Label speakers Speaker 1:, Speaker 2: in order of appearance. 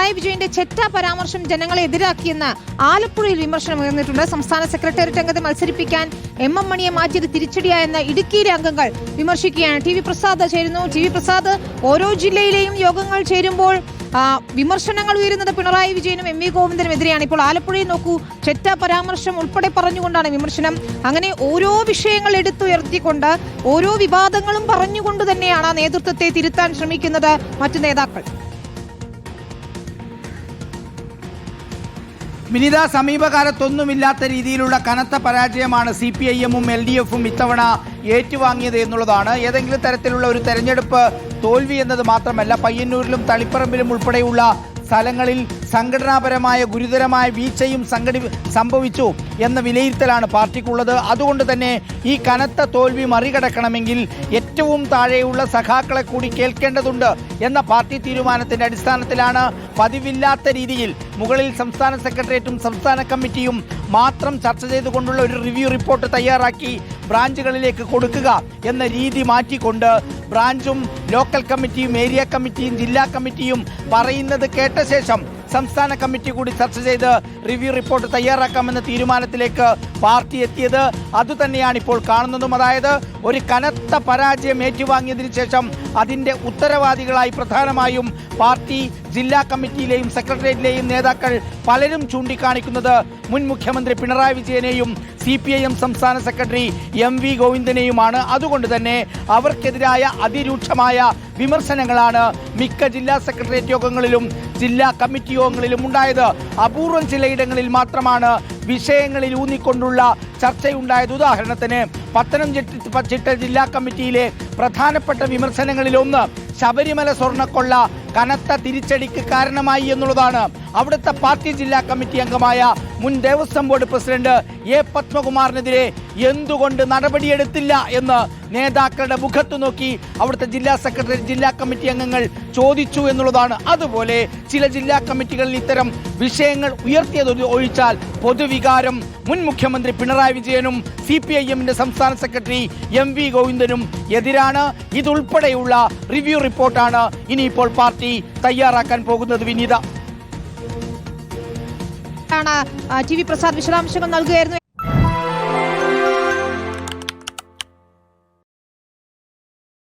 Speaker 1: പിണറായി വിജയന്റെ ചെറ്റ പരാമർശം ജനങ്ങളെ എതിരാക്കിയെന്ന് ആലപ്പുഴയിൽ വിമർശനം ഉയർന്നിട്ടുണ്ട്. സംസ്ഥാന സെക്രട്ടേറിയറ്റ് അംഗത്തെ മത്സരിപ്പിക്കാൻ എം മണിയെ മാറ്റിയത് തിരിച്ചടിയായെന്ന് ഇടുക്കിയിലെ അംഗങ്ങൾ വിമർശിക്കുകയാണ്. ടി വി പ്രസാദ് ചേരുന്നു. ടി വി പ്രസാദ്, ഓരോ ജില്ലയിലെയും യോഗങ്ങൾ ചേരുമ്പോൾ വിമർശനങ്ങൾ ഉയരുന്നത് പിണറായി വിജയനും എം വി ഗോവിന്ദനും എതിരെയാണ്. ഇപ്പോൾ ആലപ്പുഴയിൽ നോക്കൂ, ചെറ്റ പരാമർശം ഉൾപ്പെടെ പറഞ്ഞുകൊണ്ടാണ് വിമർശനം. അങ്ങനെ ഓരോ വിഷയങ്ങൾ എടുത്തുയർത്തിക്കൊണ്ട് ഓരോ വിവാദങ്ങളും പറഞ്ഞുകൊണ്ട് തന്നെയാണ് നേതൃത്വത്തെ തിരുത്താൻ ശ്രമിക്കുന്നത് മറ്റു നേതാക്കൾ.
Speaker 2: വിനിത, സമീപകാലത്തൊന്നുമില്ലാത്ത രീതിയിലുള്ള കനത്ത പരാജയമാണ് CPIM-ഉം LDF-ഉം ഇത്തവണ ഏറ്റുവാങ്ങിയത് എന്നുള്ളതാണ്. ഏതെങ്കിലും തരത്തിലുള്ള ഒരു തെരഞ്ഞെടുപ്പ് തോൽവി എന്നത് മാത്രമല്ല, പയ്യന്നൂരിലും തളിപ്പറമ്പിലും ഉൾപ്പെടെയുള്ള സ്ഥലങ്ങളിൽ സംഘടനാപരമായ ഗുരുതരമായ വീഴ്ചയും സംഭവിച്ചു എന്ന വിലയിരുത്തലാണ് പാർട്ടിക്കുള്ളത്. അതുകൊണ്ട് തന്നെ ഈ കനത്ത തോൽവി മറികടക്കണമെങ്കിൽ ഏറ്റവും താഴെയുള്ള സഖാക്കളെ കൂടി കേൾക്കേണ്ടതുണ്ട് എന്ന പാർട്ടി തീരുമാനത്തിന്റെ അടിസ്ഥാനത്തിലാണ് പതിവില്ലാത്ത രീതിയിൽ മുകളിൽ സംസ്ഥാന സെക്രട്ടേറിയറ്റും സംസ്ഥാന കമ്മിറ്റിയും മാത്രം ചർച്ച ചെയ്തുകൊണ്ടുള്ള ഒരു റിവ്യൂ റിപ്പോർട്ട് തയ്യാറാക്കി ബ്രാഞ്ചുകളിലേക്ക് കൊടുക്കുക എന്ന രീതി മാറ്റിക്കൊണ്ട് ബ്രാഞ്ചും ലോക്കൽ കമ്മിറ്റിയും ഏരിയ കമ്മിറ്റിയും ജില്ലാ കമ്മിറ്റിയും പറയുന്നത് കേട്ട ശേഷം സംസ്ഥാന കമ്മിറ്റി കൂടി ചർച്ച ചെയ്ത് റിവ്യൂ റിപ്പോർട്ട് തയ്യാറാക്കാമെന്ന തീരുമാനത്തിലേക്ക് പാർട്ടി എത്തിയത്. അതുതന്നെയാണ് ഇപ്പോൾ കാണുന്നതും. അതായത് ഒരു കനത്ത പരാജയം ഏറ്റുവാങ്ങിയതിനു ശേഷം അതിൻ്റെ ഉത്തരവാദികളായി പ്രധാനമായും പാർട്ടി ജില്ലാ കമ്മിറ്റിയിലെയും സെക്രട്ടേറിയറ്റിലെയും നേതാക്കൾ പലരും ചൂണ്ടിക്കാണിക്കുന്നത് മുൻ മുഖ്യമന്ത്രി പിണറായി വിജയനെയും CPIM സംസ്ഥാന സെക്രട്ടറി MV ഗോവിന്ദനെയുമാണ്. അതുകൊണ്ട് തന്നെ അവർക്കെതിരായ അതിരൂക്ഷമായ വിമർശനങ്ങളാണ് മിക്ക ജില്ലാ സെക്രട്ടേറിയറ്റ് യോഗങ്ങളിലും ജില്ലാ കമ്മിറ്റി യോഗങ്ങളിലും ഉണ്ടായത്. അപൂർവം ചിലയിടങ്ങളിൽ മാത്രമാണ് വിഷയങ്ങളിൽ ഊന്നിക്കൊണ്ടുള്ള ചർച്ചയുണ്ടായത്. ഉദാഹരണത്തിന് പത്തനംതിട്ട ജില്ലാ കമ്മിറ്റിയിലെ പ്രധാനപ്പെട്ട വിമർശനങ്ങളിലൊന്ന് ശബരിമല സ്വർണ്ണക്കൊള്ള കനത്ത തിരിച്ചടിക്ക് കാരണമായി എന്നുള്ളതാണ്. അവിടുത്തെ പാർട്ടി ജില്ലാ കമ്മിറ്റി അംഗമായ മുൻ ദേവസ്വം ബോർഡ് പ്രസിഡന്റ് A. പത്മകുമാറിനെതിരെ എന്തുകൊണ്ട് നടപടിയെടുത്തില്ല എന്ന് നേതാക്കളുടെ മുഖത്ത് നോക്കി അവിടുത്തെ ജില്ലാ സെക്രട്ടറി ജില്ലാ കമ്മിറ്റി അംഗങ്ങൾ ചോദിച്ചു എന്നുള്ളതാണ്. അതുപോലെ ചില ജില്ലാ കമ്മിറ്റികളിൽ ഇത്തരം വിഷയങ്ങൾ ഉയർത്തിയത് ഒഴിച്ചാൽ പൊതുവികാരം മുൻ മുഖ്യമന്ത്രി പിണറായി വിജയനും CPIM-ന്റെ സംസ്ഥാന സെക്രട്ടറി MV ഗോവിന്ദനും എതിരാണ്. ഇതുൾപ്പെടെയുള്ള റിവ്യൂ റിപ്പോർട്ടാണ് ഇനിയിപ്പോൾ പാർട്ടി തയ്യാറാക്കാൻ പോകുന്നത്. വിനീത,
Speaker 1: ടി വി പ്രസാദ് വിശദാംശങ്ങൾ നൽകുകയായിരുന്നു.